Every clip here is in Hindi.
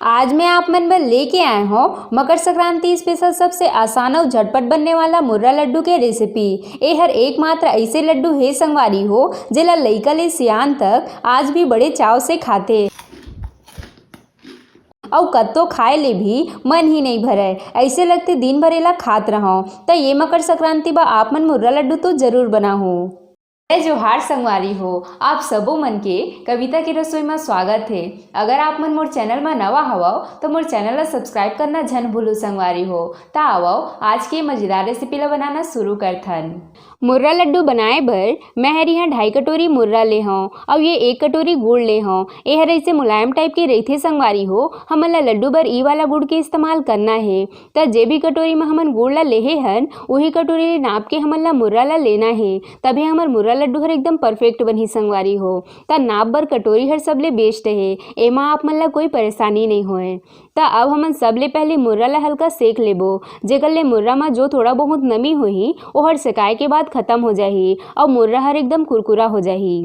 आज मैं आप मन बर लेके आए हूँ मकर संक्रांति स्पेशल सबसे आसान और झटपट बनने वाला मुर्रा लड्डू के रेसिपी। ये हर एकमात्र ऐसे लड्डू है संगवारी हो जेला लइका ले सियान तक आज भी बड़े चाव से खाते और कत्तो खाए ले भी मन ही नहीं भरे, ऐसे लगते दिन भर एला खात रहो। तो ये मकर संक्रांति बा आप मन मुर्रा लड्डू तो जरूर बनाओ। जोहार संगवारी हो, आप सबो मन के कविता की रसोई में स्वागत है। अगर आप मन मोर चैनल में नवा हवो तो मोर चैनल ला सब्सक्राइब करना झन भूलो संगवारी हो। ता आवो आज के मजेदार रेसिपी ला बनाना शुरू करथन। मुर्रा लड्डू बनाए बर मैं हर यहाँ 2.5 कटोरी मुर्रा ले हूँ और ये 1 कटोरी गुड़ ले हूँ। ये हर ऐसे मुलायम टाइप के रही संगवारी हो, हमन ला लड्डू बर ई वाला गुड़ के इस्तेमाल करना है। तो जे भी कटोरी में हमन गुड़ ला लेहे हन वही कटोरी ले नाप के हमन ला मुर्रा ला लेना है, तभी हमार मुर्रा लड्डू हर एकदम परफेक्ट बनी संगवारी हो। ता नाप बर कटोरी हर सबले बेस्ट है, एमा आप मन ला कोई परेशानी नहीं होए। ता अब हमन सबले पहले मुर्रा ला हल्का सेक लेबो, जेकर ले मुर्रा में जो थोड़ा बहुत नमी होही वो हर सेकाए के बाद खत्म हो जाही और मुर्रा हर एकदम कुरकुरा हो जाही।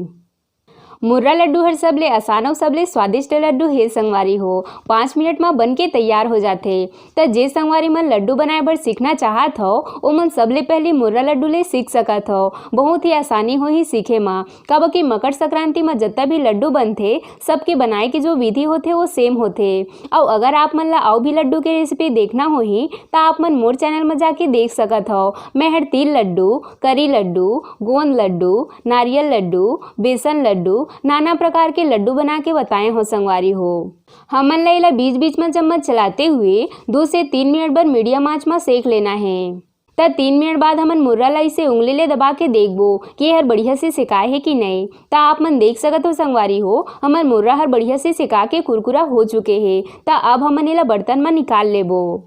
मुर्रा लड्डू हर सबले आसान और सबले स्वादिष्ट लड्डू है संगवारी हो। 5 मिनट में बन के तैयार हो जाते। तो जे संगवारी मन लड्डू बनाए बर सीखना चाहत हो वो मन सबले पहले मुर्रा लड्डू ले सीख सकत हो। बहुत ही आसानी हो ही सीखे में, कब कि मकर संक्रांति में जितना भी लड्डू बनते सबके बनाए के जो विधि होते वो सेम होते। और अगर आप मन ला और भी लड्डू के रेसिपी देखना होही तो आप मन मोर चैनल में जाके देख सकत हो। मैं हर तिल लड्डू, करी लड्डू, गोंद लड्डू, नारियल लड्डू, बेसन लड्डू, नाना प्रकार के लड्डू बना के बताए हो संगवारी हो। हमन ला बीच बीच में चम्मच चलाते हुए 2 से 3 मिनट बर मीडियम आंच में सेक लेना है। तब 3 मिनट बाद हमन मुर्रा ला इसे उंगली ले दबा के देखबो कि ये हर बढ़िया से सिकाए है कि नहीं। ता आप मन देख सकत हो संगवारी हो हमन मुर्रा हर बढ़िया से सिका के कुरकुरा हो चुके हैं। ता अब हमन एला बर्तन में निकाल लेबो।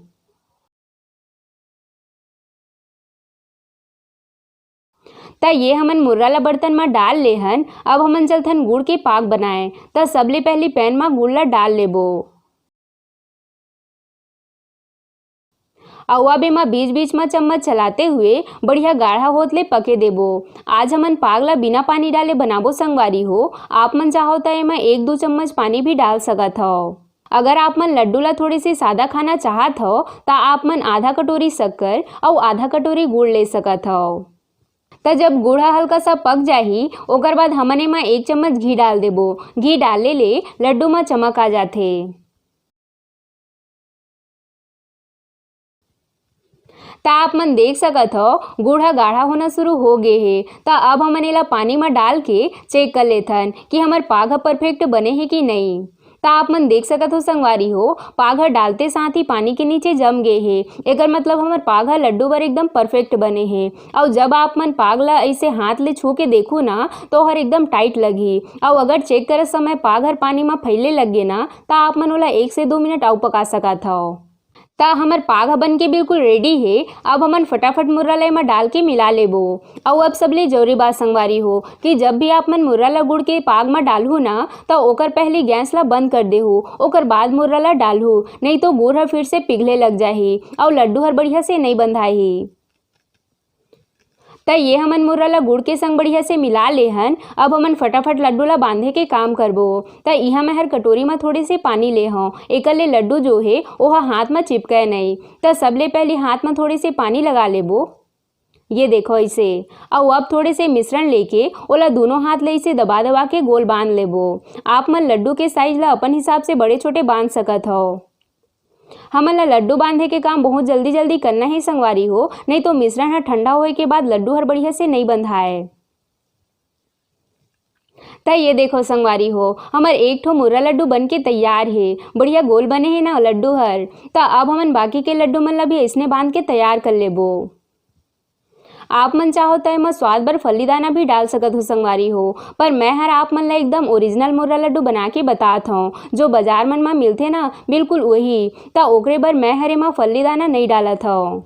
ता ये हमन मुर्रा ला बर्तन में डाल ले हन। अब हमन चलथन गुड़ के पाक बनाए। ता सबले पहले पैन में गुड़ ला डाल लेबो और अब एमा बीच बीच में चम्मच चलाते हुए बढ़िया गाढ़ा होत ले पके देबो। आज हमन पाग ला बिना पानी डाले बनाबो संगवारी हो। आप मन चाहो तो एमा 1-2 चम्मच पानी भी डाल सकत हो। अगर आप मन लड्डू ला थोड़े से सादा खाना चाहत हो तो आप मन आधा कटोरी शक्कर और आधा कटोरी गुड़ ले सकत हो। तो जब गुड़ा हल्का सा पक जाही ओकर बाद हमन एमा 1 चम्मच घी डाल देबो। घी डाले ले लड्डू में चमक आ जाथे। ता आप मन देख सकत हो गुड़ा गाढ़ा होना शुरू हो गए है। ता अब हमन एला पानी में डाल के चेक कर लेथन कि हमार पाग परफेक्ट बने है कि नहीं। ता आप मन देख सकत हो संगवारी हो पाग डालते साथ ही पानी के नीचे जम गए है, एकर मतलब हमार पाग लड्डू बर एकदम परफेक्ट बने हैं। और जब आप मन पाग ला ऐसे हाथ ले छू के देखो ना तो हर एकदम टाइट लगी। और अगर चेक करे समय पाग हर पानी में फैले लगे ना तो आप मन ओला 1 से 2 मिनट और पका सकत हो। ता हमार पाग बन के बिल्कुल रेडी है। अब हमन फटाफट मुर्रा ला में डाल के मिला लेबो। और अब सबले जरूरी बात संगवारी हो कि जब भी आप मन मुर्रा ला गुड़ के पाग में डालहु ना तो ओकर पहले गैस ला बंद कर देहु, ओकर बाद मुर्रा ला डालहु, नहीं तो गुड़ हर फिर से पिघले लग जाही और लड्डू हर बढ़िया से नहीं बंधाही। तो ये हमन मुर्रा ला गुड़ के संग बढ़िया से मिला ले हन। अब हमन फटाफट लड्डू ला बांधे के काम करबो। तो यहाँ मैं हर कटोरी में थोड़े से पानी ले हूँ, एकर ले लड्डू जो है वो हाथ में चिपके नहीं। तो सबले पहले हाथ में थोड़े से पानी लगा लेबो, ये देखो ऐसे। और अब थोड़े से मिश्रण लेके ओला दोनों हाथ ले इसे दबा दबा के गोल बांध लेबो। आप मन लड्डू के साइज ला अपन हिसाब से बड़े छोटे बांध सकत हो। हमन ला लड्डू बांधे के काम बहुत जल्दी जल्दी करना है संगवारी हो, नहीं तो मिश्रण हर ठंडा होए के बाद लड्डू हर बढ़िया से नहीं बंधाए। तो ये देखो संगवारी हो हमार एक ठो मुर्रा लड्डू बन के तैयार है। बढ़िया गोल बने हैं ना लड्डू हर। तो अब हमन बाकी के लड्डू मन ला भी ऐसने बांध के तैयार कर लेबो। आप मन चाहो तो एमा स्वाद बर फल्ली दाना भी डाल सकत हो संगवारी हो, पर मैं हर आप मन ला एकदम ओरिजिनल मुर्रा लड्डू बना के बतात हूँ जो बाजार मन में मिलते ना बिल्कुल वही। तो ओकरे बर मैं हर एमा फल्ली दाना नहीं डालत हूँ।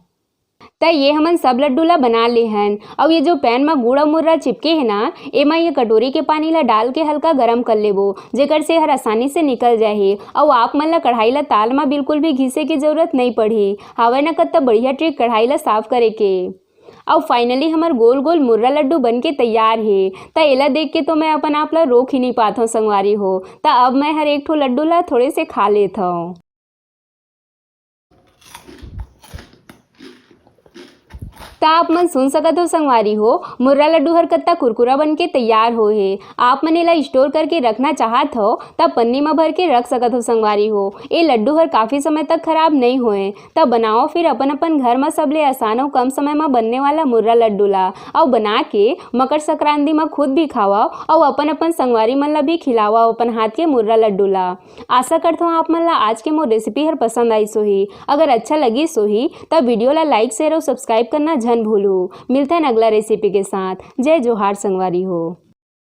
तो ये हमन सब लड्डू ला बना ले हन। और ये जो पैन में गुड़ और मुर्रा चिपके है ना एमा ये कटोरी के पानी ला डाल के हल्का गरम कर लेबो, जेकर से हर आसानी से निकल जाही। और आप मन ला कढ़ाई ला ताल में बिल्कुल भी घिसे की जरूरत नहीं पड़ी। हवे ना कत्ता बढ़िया ट्रिक कढ़ाई ला साफ करे के। और फाइनली हमार गोल गोल मुर्रा लड्डू बन के तैयार है। त एला देख के तो मैं अपन आप ला रोक ही नहीं पात हूँ संगवारी हो। त अब मैं हर एक ठो लड्डू ला थोड़े से खा लेत हूँ। त आप मन सुन सकत हो संगवारी हो, मुर्रा लड्डू हर कत्ता कुरकुरा बन के तैयार हो हे। आप मन एला स्टोर करके रखना चाहत हो तब पन्नी में भर के रख सकत हो संगवारी हो। ये लड्डू हर काफ़ी समय तक खराब नहीं होए। तब बनाओ फिर अपन अपन घर में सबले आसान और कम समय में बनने वाला मुर्रा लड्डू ला और बना के मकर संक्रांति में खुद भी खावा और अपन अपन संगवारी मन ला भी खिलावा अपन हाथ के मुर्रा लड्डू ला। आशा करता हूँ आप मन ला आज के मोर रेसिपी हर पसंद आई सोही। अगर अच्छा लगी सोही तब वीडियो ला लाइक शेयर और सब्सक्राइब करना झन भूलू। मिलते हैं अगला रेसिपी के साथ। जय जोहार संगवारी हो।